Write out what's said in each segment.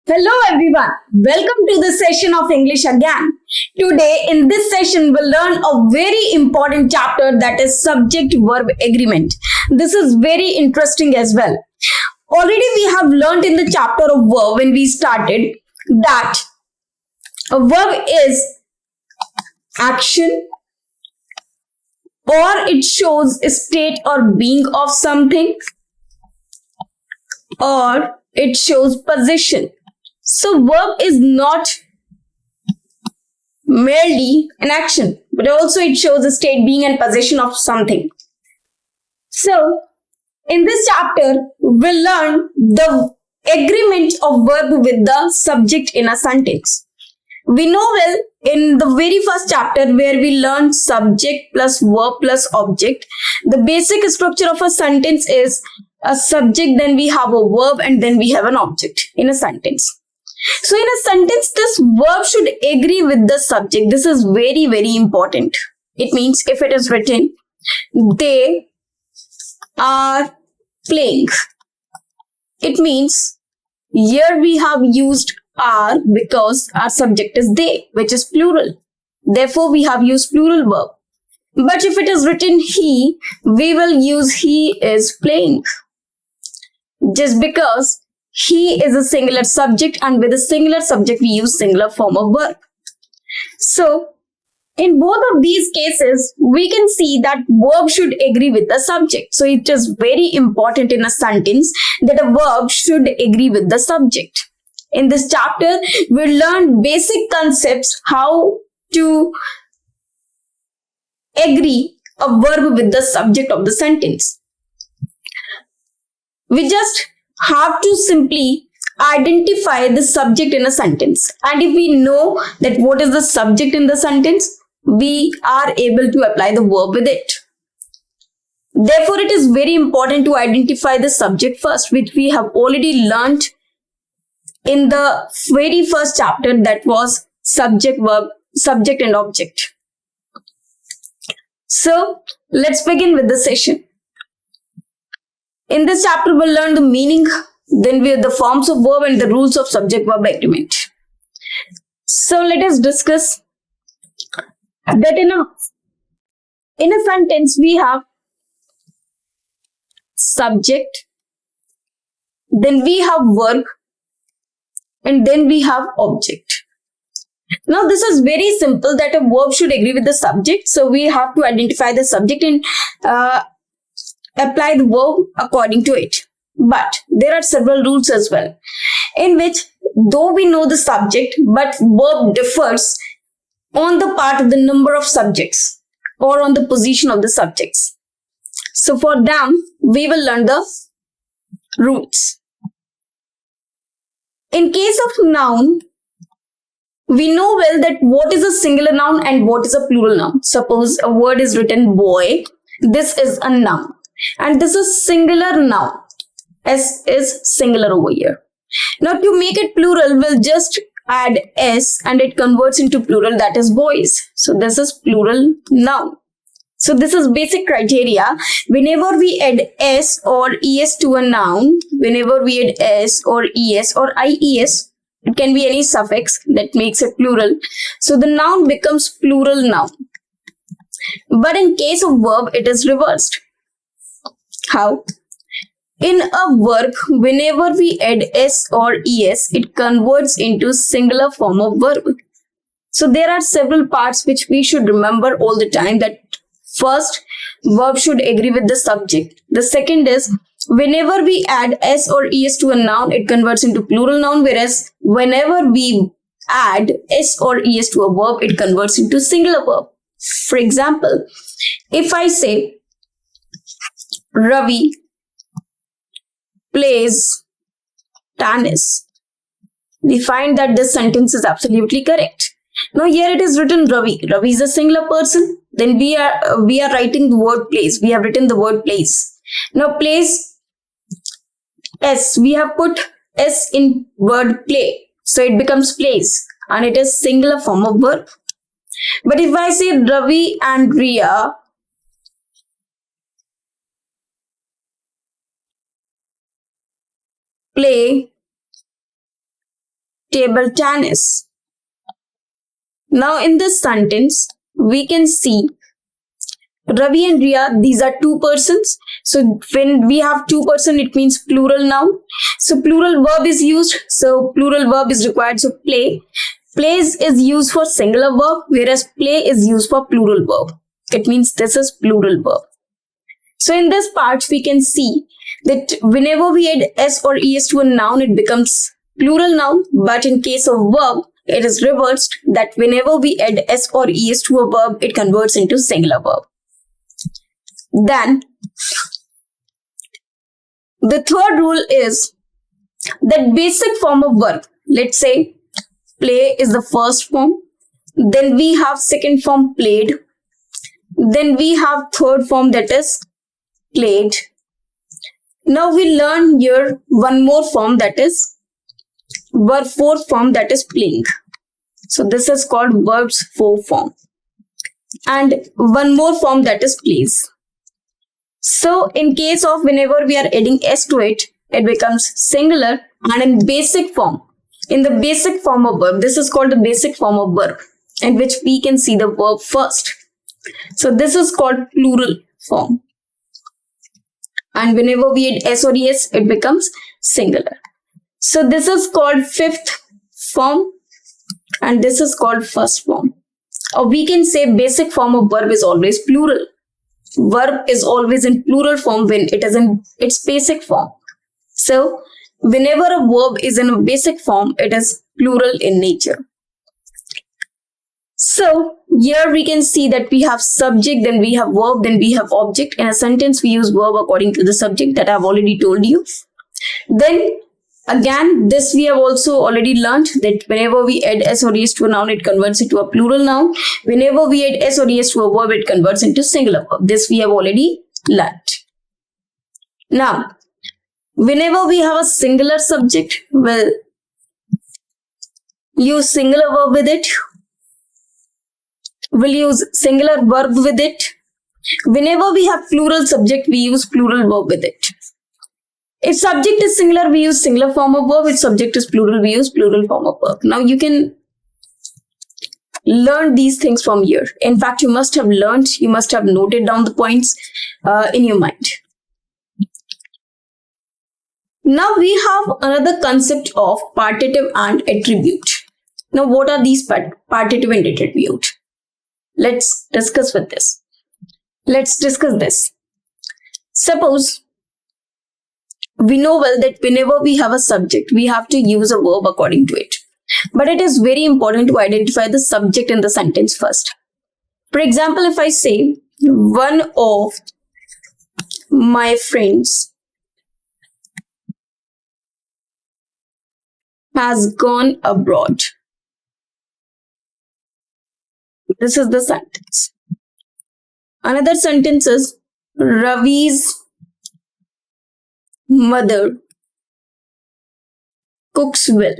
Hello everyone, welcome to the session of English again. Today in this session we'll learn a very important chapter, that is subject-verb agreement. This is very interesting as well. Already we have learned in the chapter of verb when we started that a verb is action, or it shows a state or being of something, or it shows position. So verb is not merely an action, but also it shows a state, being, and position of something. So in this chapter, we'll learn the agreement of verb with the subject in a sentence. We know well in the very first chapter where we learned subject plus verb plus object, the basic structure of a sentence is a subject, then we have a verb, and then we have an object in a sentence. So in a sentence, this verb should agree with the subject. This is very, very important. It means if it is written, they are playing. It means here we have used are because our subject is they, which is plural. Therefore, we have used plural verb. But if it is written he, we will use he is playing. Just because he is a singular subject, and with a singular subject we use singular form of verb. So in both of these cases we can see that verb should agree with the subject. So it is very important in a sentence that a verb should agree with the subject. In this chapter we learn basic concepts how to agree a verb with the subject of the sentence. We just have to simply identify the subject in a sentence, and if we know that what is the subject in the sentence, we are able to apply the verb with it. Therefore, it is very important to identify the subject first, which we have already learned in the very first chapter, that was subject, verb, subject and object. So let's begin with the session. In this chapter, we'll learn the meaning, then we have the forms of verb and the rules of subject-verb agreement. So let us discuss that in a sentence we have subject, then we have verb, and then we have object. Now this is very simple, that a verb should agree with the subject. So we have to identify the subject and apply the verb according to it. But there are several rules as well, in which though we know the subject, but verb differs on the part of the number of subjects or on the position of the subjects. So for them, we will learn the rules. In case of noun, we know well that what is a singular noun and what is a plural noun. Suppose a word is written boy, this is a noun. And this is singular noun. S is singular over here. Now to make it plural, we'll just add S and it converts into plural, that is boys. So this is plural noun. So this is basic criteria. Whenever we add S or ES to a noun, whenever we add S or ES or IES, it can be any suffix that makes it plural. So the noun becomes plural noun. But in case of verb, it is reversed. How? In a verb, whenever we add S or ES, it converts into singular form of verb. So there are several parts which we should remember all the time. That first, verb should agree with the subject. The second is, whenever we add S or ES to a noun, it converts into plural noun, whereas whenever we add S or ES to a verb, it converts into singular verb. For example, if I say, Ravi plays tennis, we find that this sentence is absolutely correct. Now here it is written Ravi. Ravi is a singular person. Then we are writing the word plays. We have written the word plays. Now plays, S, we have put S in word play. So it becomes plays and it is singular form of verb. But if I say Ravi and Riya play table tennis. Now in this sentence, we can see Ravi and Riya, these are two persons. So when we have two person, it means plural noun. So plural verb is used. So plural verb is required. So play. Plays is used for singular verb, whereas play is used for plural verb. It means this is plural verb. So in this part, we can see that whenever we add s or es to a noun, it becomes plural noun. But in case of verb, it is reversed, that whenever we add s or es to a verb, it converts into singular verb. Then, the third rule is that basic form of verb. Let's say play is the first form. Then we have second form played. Then we have third form, that is played. Now we learn here one more form, that is verb fourth form, that is playing. So this is called verbs fourth form. And one more form, that is plays. So in case of whenever we are adding s to it, it becomes singular. And in basic form, in the basic form of verb, this is called the basic form of verb, in which we can see the verb first. So this is called plural form. And whenever we add s or es, it becomes singular. So this is called fifth form, and this is called first form. Or we can say basic form of verb is always plural. Verb is always in plural form when it is in its basic form. So whenever a verb is in a basic form, it is plural in nature. So here we can see that we have subject, then we have verb, then we have object. In a sentence, we use verb according to the subject that I've already told you. Then again, this we have also already learned, that whenever we add s or es to a noun, it converts into a plural noun. Whenever we add s or es to a verb, it converts into singular verb. This we have already learned. Now, whenever we have a singular subject, we'll use singular verb with it. We'll use singular verb with it. Whenever we have plural subject, we use plural verb with it. If subject is singular, we use singular form of verb. If subject is plural, we use plural form of verb. Now you can learn these things from here. In fact, you must have learned, you must have noted down the points in your mind. Now we have another concept of partitive and attribute. Now what are these partitive and attribute? Let's discuss with this. Let's discuss this. Suppose we know well that whenever we have a subject, we have to use a verb according to it. But it is very important to identify the subject in the sentence first. For example, if I say, one of my friends has gone abroad. This is the sentence. Another sentence is, Ravi's mother cooks well.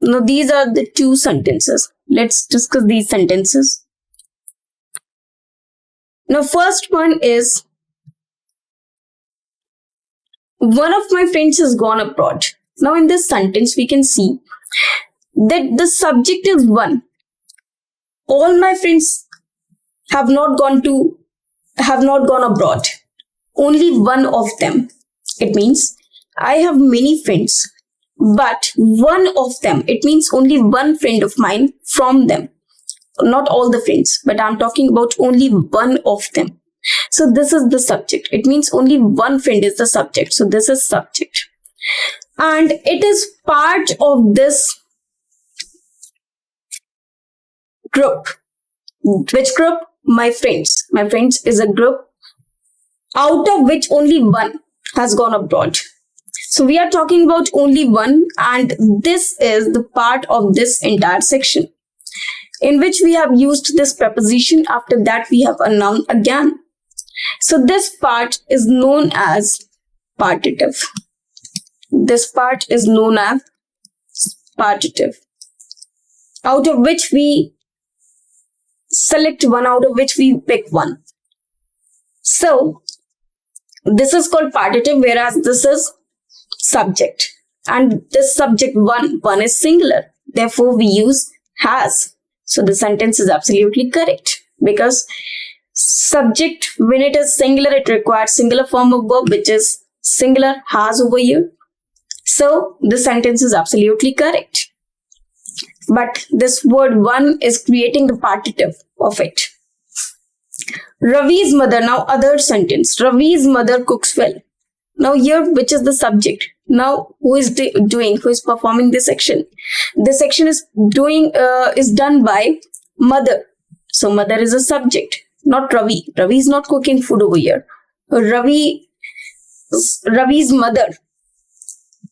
Now these are the two sentences. Let's discuss these sentences. Now first one is, one of my friends has gone abroad. Now in this sentence we can see that the subject is one. All my friends have not gone abroad. Only one of them. It means I have many friends, but one of them. It means only one friend of mine from them. Not all the friends, but I'm talking about only one of them. So this is the subject. It means only one friend is the subject. So this is subject. And it is part of this group. Which group? My friends. My friends is a group out of which only one has gone abroad. So we are talking about only one, and this is the part of this entire section in which we have used this preposition. After that we have a noun again. So this part is known as partitive. This part is known as partitive, out of which we select one, out of which we pick one. So this is called partitive, whereas this is subject. And this subject one is singular. Therefore, we use has. So the sentence is absolutely correct, because subject, when it is singular, it requires singular form of verb, which is singular has over here. So the sentence is absolutely correct. But this word one is creating the partitive of it. Ravi's mother, now other sentence. Ravi's mother cooks well. Now here, which is the subject? Now who is who is performing this action? This action is done by mother. So mother is a subject, not Ravi. Ravi is not cooking food over here. Ravi's mother.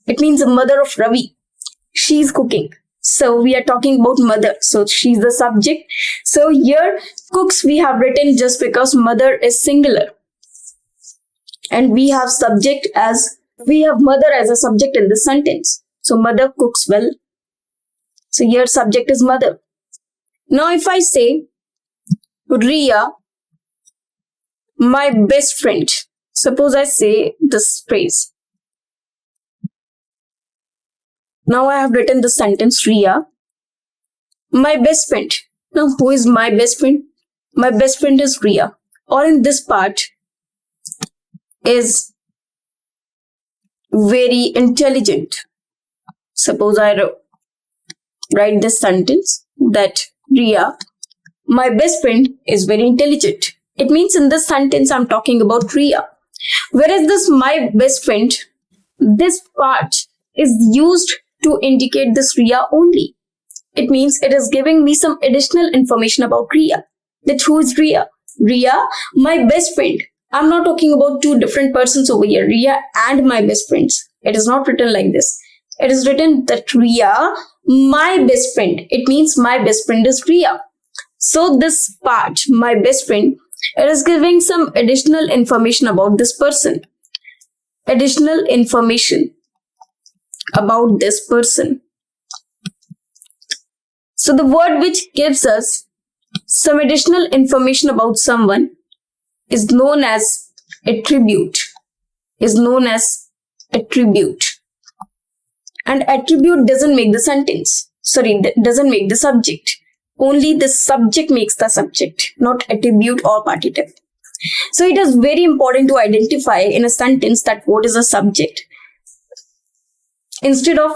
It means the mother of Ravi. She's cooking. So we are talking about mother. So she's the subject. So here cooks we have written just because mother is singular. And we have mother as a subject in this sentence. So mother cooks well. So here subject is mother. Now if I say Riya, my best friend. Suppose I say this phrase. Now I have written the sentence Riya, my best friend. Now who is my best friend? My best friend is Riya. Or in this part is very intelligent. Suppose I write this sentence that Riya, my best friend, is very intelligent. It means in this sentence I'm talking about Riya. Whereas this my best friend, this part is used to indicate this Riya only. It means it is giving me some additional information about Riya. That who is Riya? Riya, my best friend. I'm not talking about two different persons over here. Riya and my best friends. It is not written like this. It is written that Riya, my best friend. It means my best friend is Riya. So this part, my best friend, it is giving some additional information about this person. Additional information about this person. So the word which gives us some additional information about someone is known as attribute. And attribute doesn't make the sentence. Doesn't make the subject. Only the subject makes the subject, not attribute or partitive. So it is very important to identify in a sentence that what is a subject instead of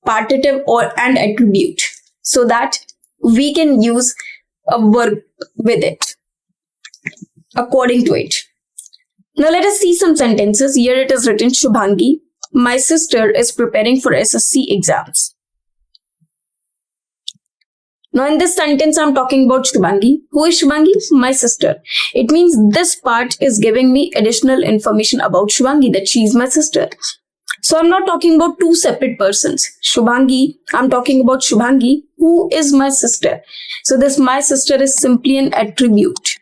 partitive and attribute, so that we can use a verb with it according to it. Now let us see some sentences. Here it is written, Shubhangi, my sister is preparing for SSC exams. Now in this sentence I'm talking about Shubhangi. Who is Shubhangi? My sister. It means this part is giving me additional information about Shubhangi, that she is my sister. So I'm not talking about two separate persons. Shubhangi, I'm talking about Shubhangi, who is my sister. So this my sister is simply an attribute,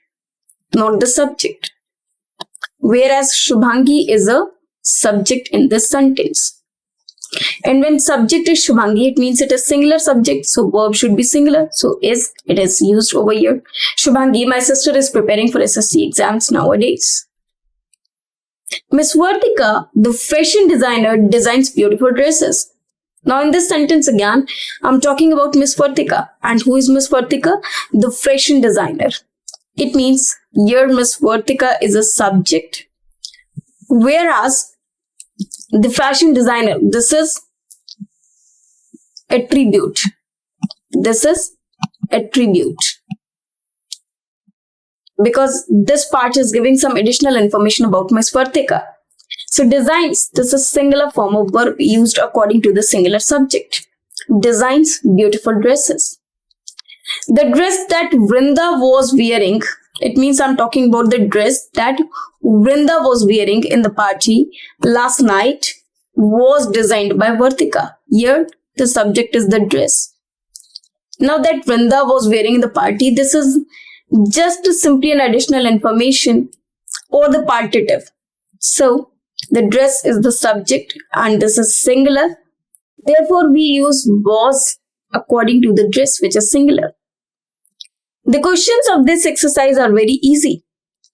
not the subject. Whereas Shubhangi is a subject in this sentence. And when subject is Shubhangi, it means it is singular subject. So verb should be singular. So it is used over here. Shubhangi, my sister, is preparing for SSC exams nowadays. Miss Vartika, the fashion designer, designs beautiful dresses. Now in this sentence again, I'm talking about Miss Vartika. And who is Miss Vartika? The fashion designer. It means here Miss Vartika is a subject. Whereas the fashion designer, this is attribute. Because this part is giving some additional information about Miss Vartika. So designs, this is singular form of verb used according to the singular subject. Designs beautiful dresses. The dress that Vrinda was wearing, it means I'm talking about the dress that Vrinda was wearing in the party last night was designed by Vartika. Here the subject is the dress. Now that Vrinda was wearing in the party, this is just simply an additional information or the partitive. So the dress is the subject and this is singular. Therefore we use was according to the dress, which is singular. The questions of this exercise are very easy.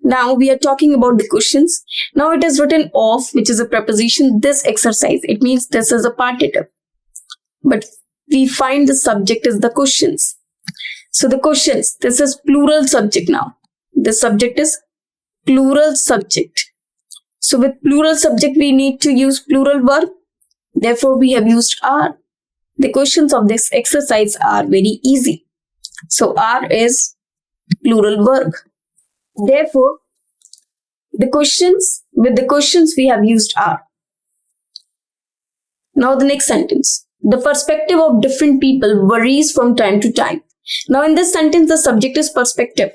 Now we are talking about the questions. Now it is written of, which is a preposition, this exercise. It means this is a partitive. But we find the subject is the questions. So the questions, this is plural subject now. The subject is plural subject. So with plural subject, we need to use plural verb. Therefore, we have used are. The questions of this exercise are very easy. So are is plural verb. Therefore, with the questions we have used are. Now the next sentence. The perspective of different people varies from time to time. Now in this sentence, the subject is perspective.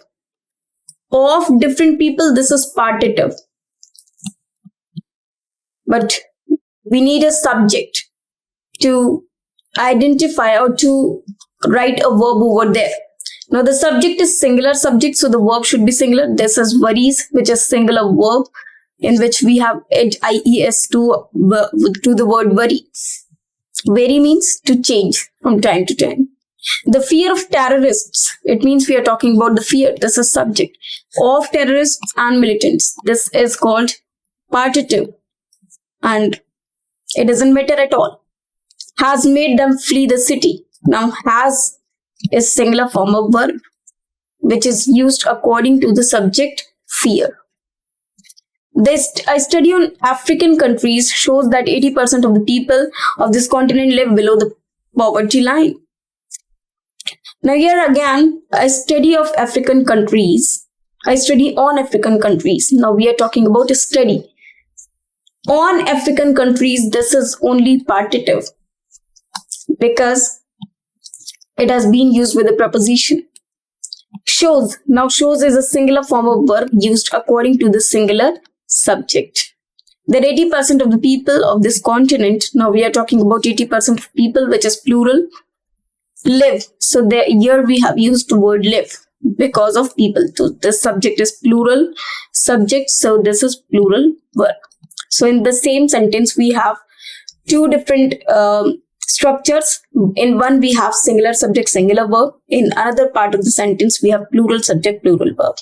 Of different people, this is partitive. But we need a subject to identify or to write a verb over there. Now the subject is singular subject, so the verb should be singular. This is varies, which is singular verb in which we have add ies to the word vary. Vary means to change from time to time. The fear of terrorists, it means we are talking about the fear. This is subject. Of terrorists and militants. This is called partitive. And it doesn't matter at all. Has made them flee the city. Now has is singular form of verb, which is used according to the subject fear. A study on African countries shows that 80% of the people of this continent live below the poverty line. Now here again, a study of African countries. I study on African countries. Now we are talking about a study. On African countries, this is only partitive because it has been used with a preposition. Shows. Now shows is a singular form of verb used according to the singular subject. That 80% of the people of this continent, now we are talking about 80% of people, which is plural, live. So here we have used the word live because of people. So this subject is plural subject, so this is plural verb. So in the same sentence, we have two different structures. In one, we have singular subject, singular verb. In another part of the sentence, we have plural subject, plural verb.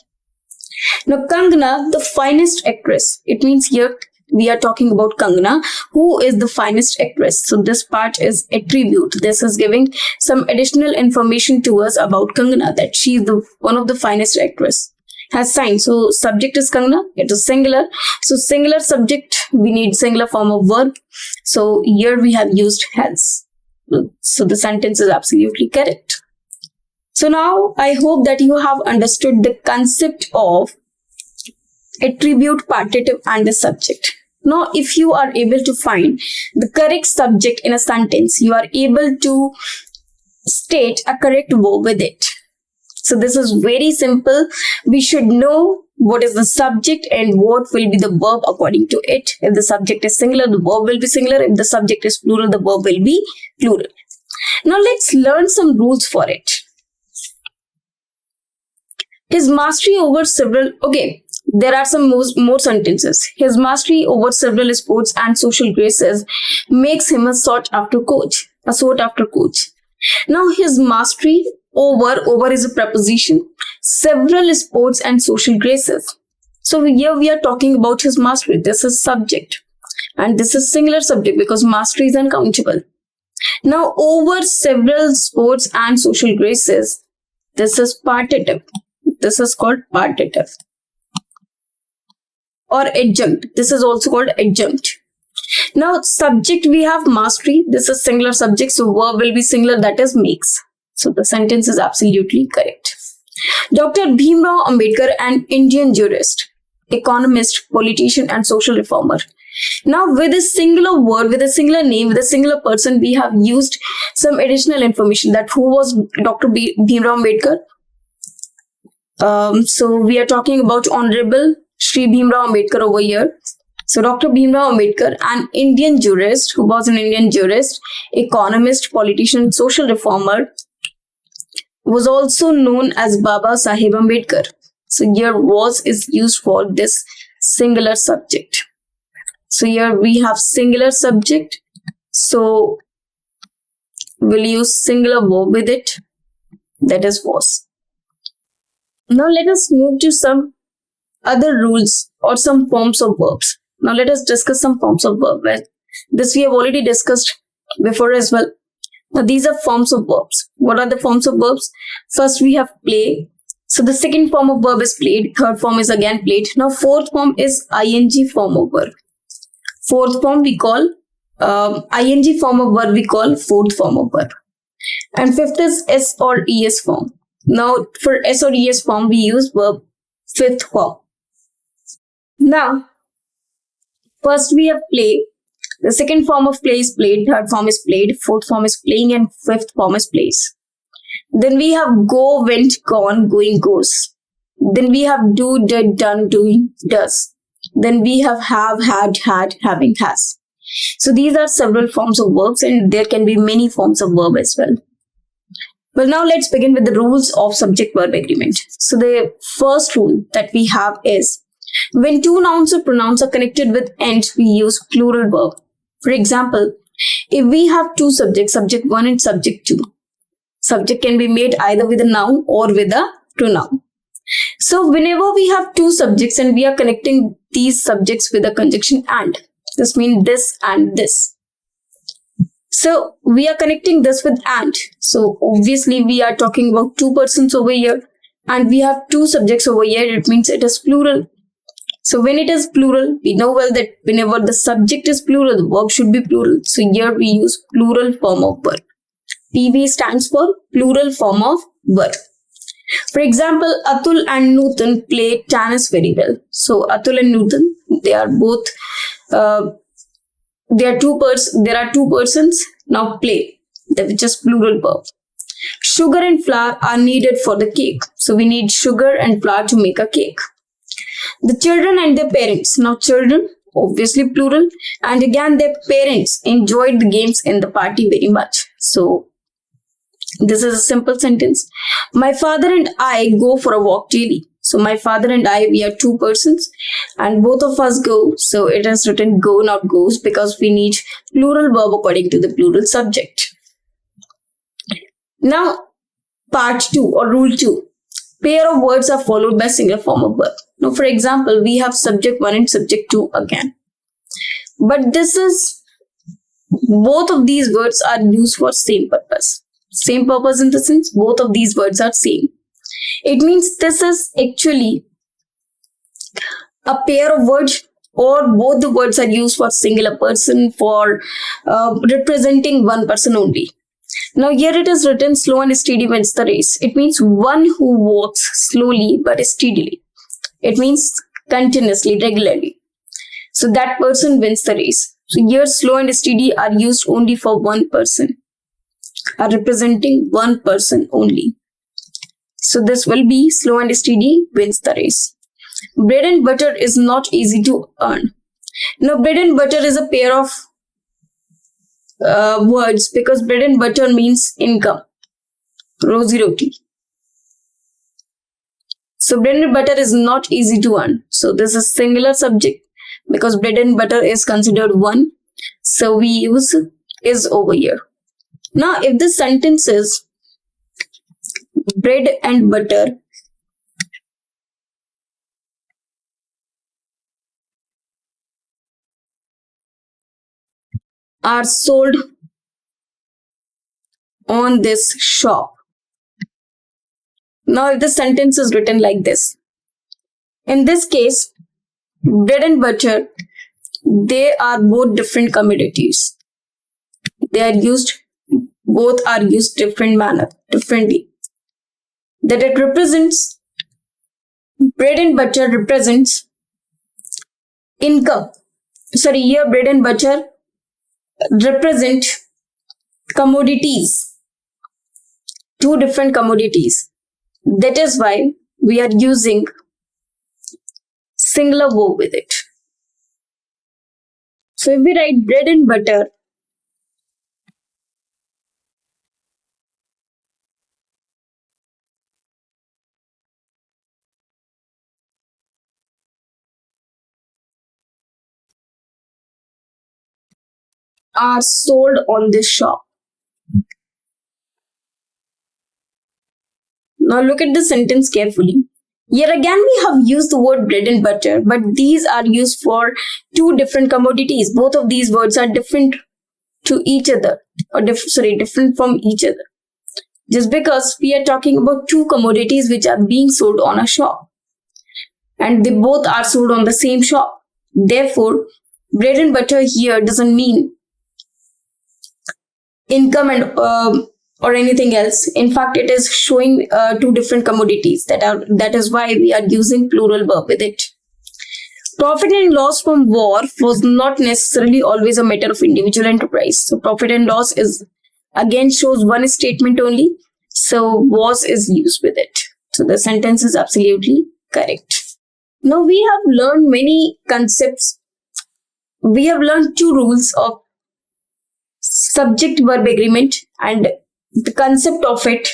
Now, Kangana, the finest actress. It means here we are talking about Kangana, who is the finest actress. So this part is attribute. This is giving some additional information to us about Kangana, that she is one of the finest actress. Has signed. So subject is Kangana. It is singular. So singular subject, we need singular form of verb. So here we have used has. So the sentence is absolutely correct. So now I hope that you have understood the concept of attribute, partitive and the subject. Now if you are able to find the correct subject in a sentence, you are able to state a correct verb with it. So this is very simple. We should know what is the subject and what will be the verb according to it. If the subject is singular, the verb will be singular. If the subject is plural, the verb will be plural. Now let's learn some rules for it. His mastery over several, there are some more sentences. His mastery over several sports and social graces makes him a sought after coach. Now his mastery over is a preposition. Several sports and social graces. So here we are talking about his mastery. This is subject. And this is singular subject because mastery is uncountable. Now over several sports and social graces, this is partitive. This is called partitive. Or adjunct. This is also called adjunct. Now subject, we have mastery. This is singular subject. So verb will be singular, that is makes. So the sentence is absolutely correct. Dr. Bhimrao Ambedkar, an Indian jurist, economist, politician and social reformer. Now with a singular word, with a singular name, with a singular person, we have used some additional information that who was Dr. Bhimrao Ambedkar. So we are talking about Honorable Shri Bhimrao Ambedkar over here. So Dr. Bhimrao Ambedkar, an Indian jurist, who was an Indian jurist, economist, politician, social reformer, was also known as Baba Saheb Ambedkar. So here was is used for this singular subject. So here we have singular subject. So we'll use singular verb with it. That is was. Now let us move to some other rules or some forms of verbs. Now let us discuss some forms of verb. This we have already discussed before as well. Now these are forms of verbs. What are the forms of verbs? First we have play. So the second form of verb is played. Third form is again played. Now fourth form is ing form of verb. Fourth form we call ing form of verb we call fourth form of verb. And fifth is s or es form. Now for s or es form we use verb fifth form. Now first we have play. The second form of play is played, third form is played, fourth form is playing, and fifth form is plays. Then we have go, went, gone, going, goes. Then we have do, did, done, doing, does. Then we have, had, having, has. So these are several forms of verbs, and there can be many forms of verb as well. Well, now let's begin with the rules of subject-verb agreement. So the first rule that we have is, when two nouns or pronouns are connected with and, we use plural verb. For example, if we have two subjects, subject 1 and subject 2, subject can be made either with a noun or with a pronoun. So whenever we have two subjects and we are connecting these subjects with a conjunction and, this means this and this. So we are connecting this with and. So obviously we are talking about two persons over here and we have two subjects over here. It means it is plural. So when it is plural, we know well that whenever the subject is plural, the verb should be plural. So here we use plural form of verb. PV stands for plural form of verb. For example, Atul and Nutan play tennis very well. So Atul and Nutan, they are both, there are two persons, now play, which is plural verb. Sugar and flour are needed for the cake. So we need sugar and flour to make a cake. The children and their parents. Now children, obviously plural, and again their parents enjoyed the games in the party very much. So this is a simple sentence. My father and I go for a walk daily. So my father and I, we are two persons and both of us go. So it is written go, not goes, because we need plural verb according to the plural subject. Now part 2 or rule 2. Pair of words are followed by single form of verb. Now, for example, we have subject 1 and subject 2 again. But both of these words are used for same purpose. Same purpose in the sense, both of these words are same. It means this is actually a pair of words, or both the words are used for singular person, for representing one person only. Now here it is written slow and steady wins the race. It means one who walks slowly but steadily. It means continuously, regularly. So that person wins the race. So here slow and steady are used only for one person, are representing one person only. So this will be slow and steady wins the race. Bread and butter is not easy to earn. Now bread and butter is a pair of words because bread and butter means income, rosy roti. So bread and butter is not easy to earn. So this is singular subject because bread and butter is considered one. So we use is over here. Now if the sentence is bread and butter are sold on this shop. Now if the sentence is written like this, in this case, bread and butter, they are both different commodities. Both are used differently. That it represents, bread and butter represents income. Sorry, here bread and butter represent commodities, two different commodities. That is why we are using singular verb with it. So if we write bread and butter, are sold on this shop. Now look at the sentence carefully. Here again, we have used the word bread and butter, but these are used for two different commodities. Both of these words are different to each other, or different from each other. Just because we are talking about two commodities which are being sold on a shop, and they both are sold on the same shop. Therefore, bread and butter here doesn't mean income and or anything else. In fact, it is showing two different commodities. That is why we are using plural verb with it. Profit and loss from war was not necessarily always a matter of individual enterprise. So profit and loss is again shows one statement only. So was is used with it. So the sentence is absolutely correct. Now we have learned many concepts. We have learned two rules of subject-verb agreement and the concept of it.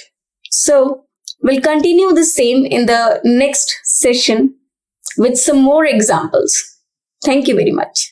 So we'll continue the same in the next session with some more examples. Thank you very much.